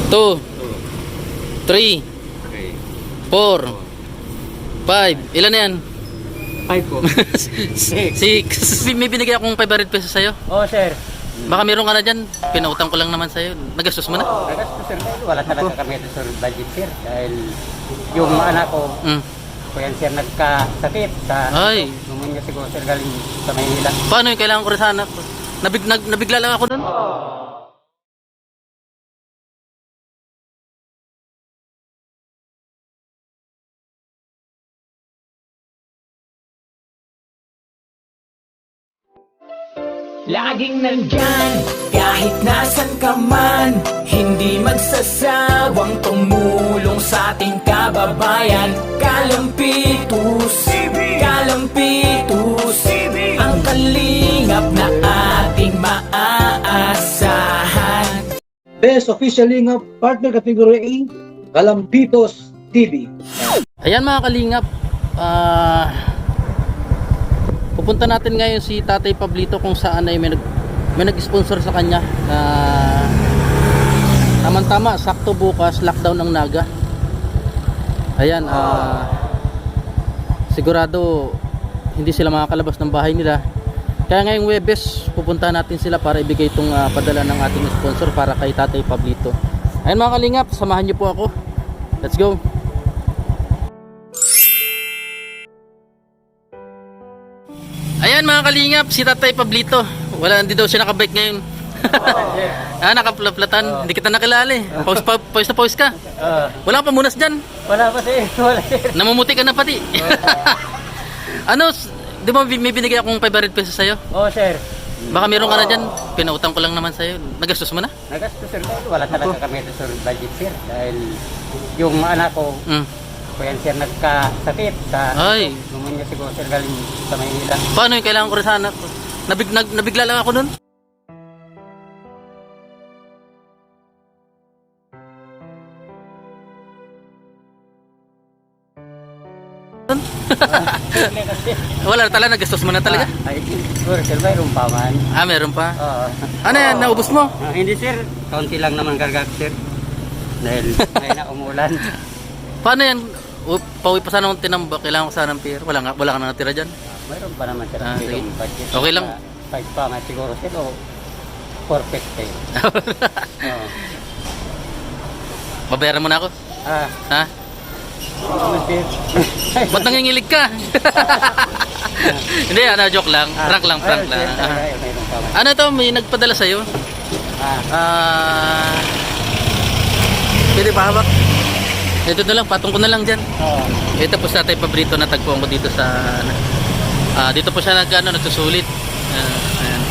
2, 3, 4, 5. Ilan na yan? 5 po. 6. May binigay akong 500 pesos sa'yo. Oo, sir. Baka meron ka na dyan. Pinautang ko lang naman sa'yo. Nagastos mo na? Nagastos, sir. Wala talaga kami ito, sir, budget, sir. Dahil yung anak ko, kuya sir, nagkasakit sa pneumonia siguro, sir, galing sa Maynila. Paano yung kailangan ko rin sana? Nabigla lang ako nun. Laging nandyan, kahit nasan ka man, hindi magsasawang tumulong sa ating kababayan. Kalampitus, Kalampitus, ang kalingap na ating maaasahan. Best official lingap partner category A, Kalampitos TV. Ayan mga kalingap, pupunta natin ngayon si Tatay Pablito kung saan ay may nag-sponsor sa kanya na tama-tama, sakto bukas lockdown ang Naga. Ayan, sigurado hindi sila makakalabas ng bahay nila. Kaya ngayong Webes pupunta natin sila para ibigay itong padala ng ating sponsor para kay Tatay Pablito. Ayan mga kalingap, samahan niyo po ako. Let's go. Ayan mga kalingap, si Tatay Pablito. Wala, hindi daw siya nakabike ngayon. Nakaplaplatan. Hindi kita nakilala eh. Pause na pause ka. Wala pa munas dyan. Wala pa, sir. Wala, sir. Namumuti ka na pati. Ano, di ba may binigay akong 500 pesos sa'yo? Oo, sir. Baka meron ka na dyan. Pinautang ko lang naman sa'yo. Nagastos mo na? Nagastos, sir. Wala talaga kami ito, sir, budget, sir. Dahil yung anak ko, kuya sir, nagkasakit sa pneumonia siguro, sir, galing sa Maynila. Paano yung kailangan ko rin sana? Nabigla lang ako nun. Wala talaga, nagastos mo na talaga? Ay, siguro, sir, mayroon pa man. Meron pa. Oo. Ano yan, naubos mo? Hindi, sir. Kaunti lang naman karga, sir. Dahil may na umulan. Paano yan? Pauwi pa sana akong tinamba. Kailangan ko sana ng pera. Wala ka na natira dyan. Mayroon pa naman, sir. Sige. Budget. Okay lang. 5 pa nga siguro, sir. O perfect, sir. Oo. Babayaran mo na ako? Ha? Sir. Ba't nangingilig ka? Hindi, joke lang. Prank lang. Mayroon pa man. Ano to? May nagpadala sa'yo? Pwede pa hawak? Ito na lang, patong ko na lang dyan. Ito po sa Tatay Pablito na tagpuan ko dito sa dito po siya nagsusulit. Ayan.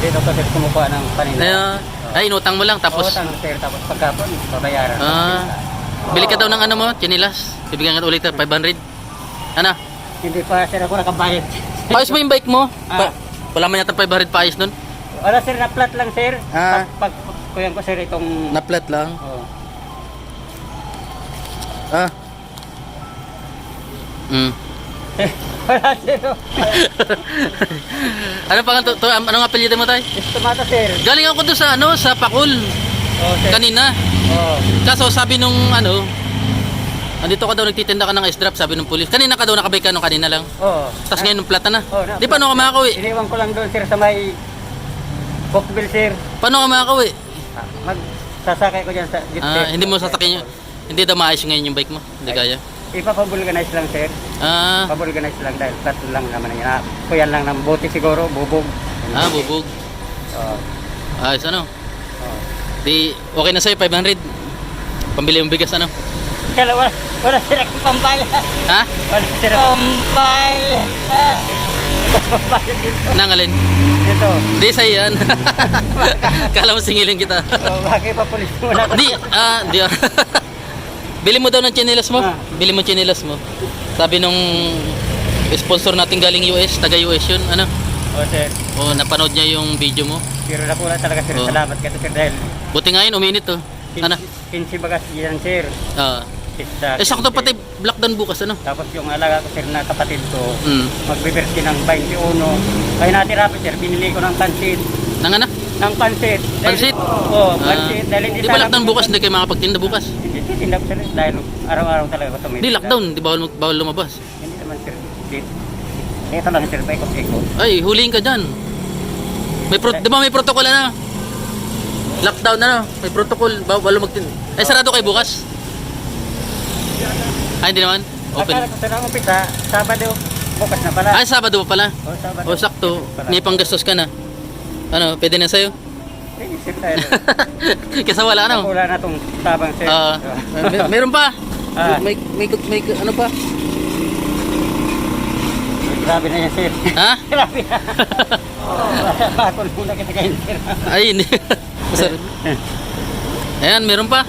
Dito pa, sir, kumukuha ng panina. Ay, inutang mo lang tapos Utang, sir, tapos pagkapon, babayaran. bili ka daw ng ano mo, chinilas. Bibigyan ka ulit ng 500. Ano? Hindi pa, sir, ako nakabayad. Paayos mo yung bike mo? Wala man yata 500 paayos nun? Wala, sir, na-flat lang, sir. Pag kuyan ko, sir, itong... Na-flat lang? Oo. Wala, sir. Ano pa anong apelyido mo tayo? Estomata, sir. Galing ako doon sa Pakul Oo, sir. kanina. Oo. Kaso sabi nung andito ka daw nagtitinda ka ng ice drop, sabi nung pulis. Kanina ka daw nakabike ka nung kanina lang. Oo. Tapos ngayon nung plata na. Oo, Di paano ka makakauwi? Iniwan ko lang doon, sir, sa may Bookville, sir. Paano ka makakauwi? Magsasakay ko dyan sa jeep, sir. Hindi mo sasakyan yung hindi daw maayos ngayon yung bike mo. Hindi kaya. Ipapabulganize lang, sir. Pabulganize lang dahil flat lang naman yan. Kuyan lang ng buti siguro, bubog. Bubog. Oo. Ayos ano? Oo. Di okay na sa'yo 500. Pambili yung bigas ano? Kala wala sir akong pambayad. Ha? Wala sir akong pambayad. Nangalin. Dito. Di sa'yo yan. Kala mo singilin kita. Bakit pa pulis mo na? Di, di. Bili mo daw ng chinelas mo. Bili mo chinelas mo. Sabi nung sponsor natin galing US, taga US yun, ano? Oo, sir. Napanood niya yung video mo. Pero na po lang talaga, sir. Salamat ka sir dahil Buti nga yun, uminit to. Ano? 15 bagas yan, sir. Sakto pati lockdown bukas, ano? Tapos yung alaga ko, sir, na kapatid ko, magbibirthday ng 21. Kaya natira po, sir, binili ko ng pansit. Nang ano? ng pansit. Pansit? Oo, pansit. Dahil hindi Di ba lockdown bukas, hindi kayo makapagtinda bukas? Hindi tindak sir. Dahil araw-araw talaga ko tumititinda. Di lockdown, di bawal lumabas. Hindi naman sir. Ito lang sir, paikot-ikot. Ay, huliin ka dyan. Di ba may protocol ano? Lockdown ano? May protocol, bawal magtinda. Ay, sarado kayo bukas? Ay, hindi naman? Open. Akala ko sir ang umpisa, Sabado. Bukas na pala. Ay, Sabado pa pala. O, Sabado. O, sakto. May panggastos ka na. Ano, pwede na sa'yo? Sige sir tayo. Kasi wala ano? Wala na tong tabang sir. Meron pa. Ah. May ano pa? Grabe na yan sir. Ha? Grabe na. Bakit muna kita kayo sir. Ay, hindi. Ayan, meron pa.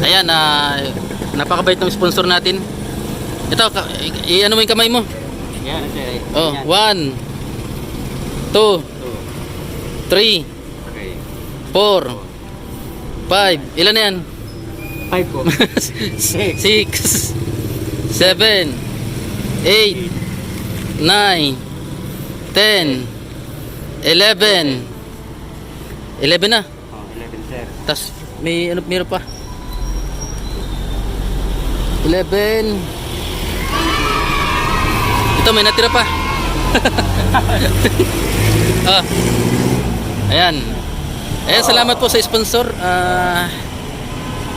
Ayan, napakabait ng sponsor natin. Ito, i-ano mo yung kamay mo. Yan sir. Oh, Yan. 1, 2, 3, Okay. 4, 5. Ilan na yan? 5 po. 6, 7, 8, 9, 10, 11. 11 na. Oh, 11 sir. Tapos may ano meron pa. 11. Ito may natira pa. Ayan. Ayan, salamat po sa sponsor.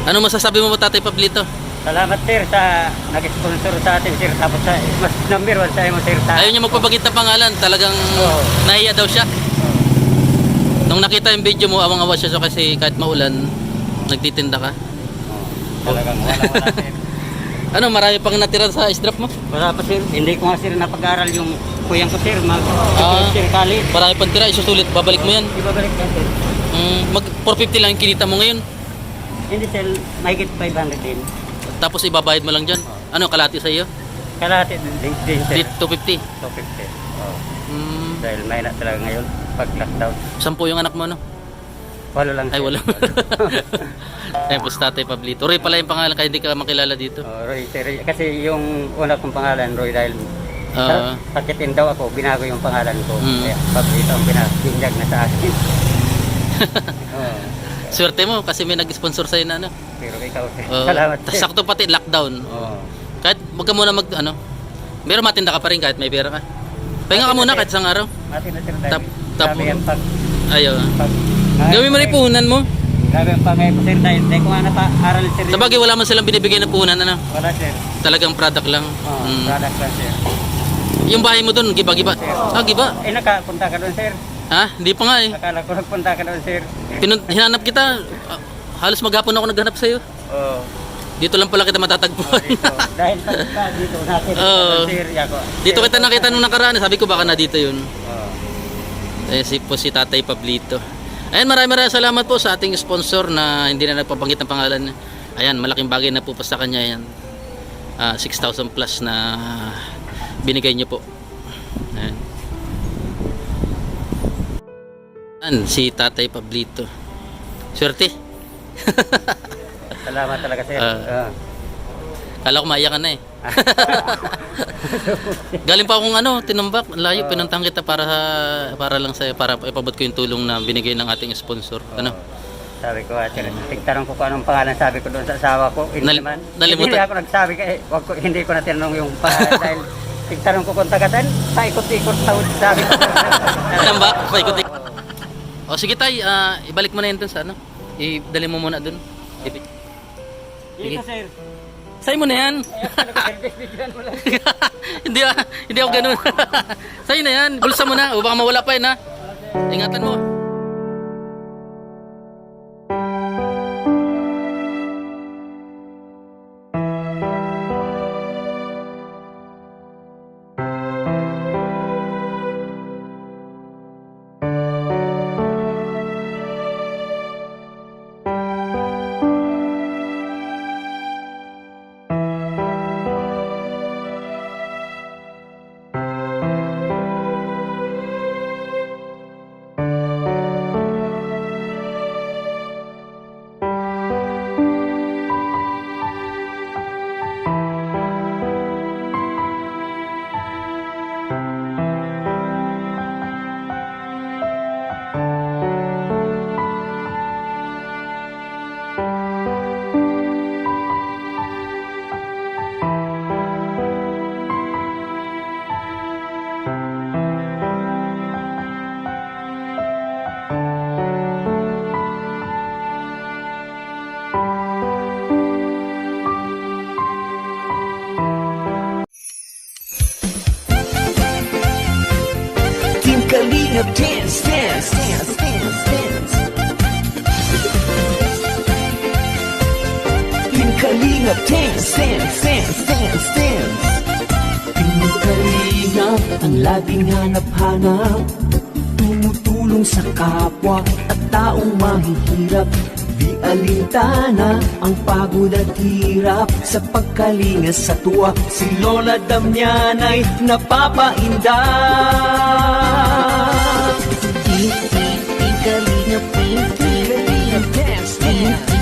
Ano masasabi mo Tatay Pablito? Salamat sir sa nag-sponsor sa atin sir. Tapos sa mas number 1 sa mo sir. Ayaw niya magpabagit na pangalan. Talagang Oo. nahiya daw siya. Nung nakita yung video mo, awang-awa siya so kasi kahit maulan, nagtitinda ka. Talagang wala sir. Ano, marami pang natira sa strap mo? Wala pa sir. Hindi ko nga sir napag-aral yung kuyang ko sir. Sir Khalid. Marami pang tira, isusulit, babalik mo yan. Ibabalik ka sir. Mag 450 lang yung kinita mo ngayon. Hindi sir. Mahigit 500 din. Tapos ibabayad mo lang dyan. Ano, kalati sa iyo? Kalahati din sir. 250. 250. Oh. Dahil may na talaga ngayon. Pag lockdown. 10 yung anak mo, no? Walo lang Ay, sir. wala. Ay, po Tatay Pablito. Roy pala yung pangalan, kaya hindi ka makilala dito. Oh, Roy, sir. Kasi yung una kong pangalan, Roy, dahil sakitin daw ako, binago yung pangalan ko. Kaya Pablito ang pinabinyag na sa akin. Oh. Swerte mo kasi may nag-sponsor sa'yo na ano. Pero ikaw, sir. Salamat Tas sir. sakto pati lockdown. Oh. Kahit wag ka muna pero matinda ka pa rin kahit may pera ka. Pahinga ka muna kahit isang araw. Mati na sir dahil. Tap- Grabe yan pag... Ayaw. pag Gawin mo rin puhunan mo. Grabe ang pangay po sir dahil. Hindi ko nga napa-aral sir. Sa bagay wala man silang binibigay na puhunan ano. Wala sir. Talagang product lang. Oh, product lang sir. Yung bahay mo doon, giba-giba. Giba. Nakapunta ka doon sir. Ha? Hindi pa nga eh. Akala ko nagpunta ka doon sir. Hinanap kita. Halos maghapon ako naghanap sa'yo. Oo. Dito lang pala kita matatagpuan. Dito. Dahil sa dito natin. Sir, yako. Dito kita nakita nung nakaraan. Sabi ko baka na dito yun. Oo. Si Tatay Pablito. Ayan, maraming salamat po sa ating sponsor na hindi na nagpabanggit ng pangalan. Ayan, malaking bagay na po pa sa kanya yan. 6,000 plus na binigay niyo po. Ayan. Si Tatay Pablito. Swerte. Salamat talaga sir. Kala ko maiyak ka na eh. Galing pa akong tinambak, layo, pinuntahan kita para lang sa'yo, para ipabot ko yung tulong na binigay ng ating sponsor. Sabi ko, sir, tigtanong ko kung anong pangalan sabi ko doon sa asawa ko. Hindi naman. Nalimutan. Hindi ako nagsabi, hindi ko na tinanong yung pangalan dahil tigtanong ko kung tagasan, paikot-ikot sabi ko. Tinambak, paikot-ikot. O sige tay, ibalik mo na yun dun sa idali mo muna dun. Dito sir. Sa'yo mo na yan. hindi ako ganun. Sa'yo na yan. Bulsa mo na. O baka mawala pa yun ha. Ingatan mo. Kalingap dance, dance, dance, dance, dance. Team Kalingap dance, dance, dance, dance, dance. Team Kalingap ang laging hanap-hanap, tumutulong sa kapwa at taong mahihirap. Di alintana ang pagod at hirap sa pagkalinga sa tuwa. Si Lola Damian ay napapainda. Kalingap, Kalingap dance, dance.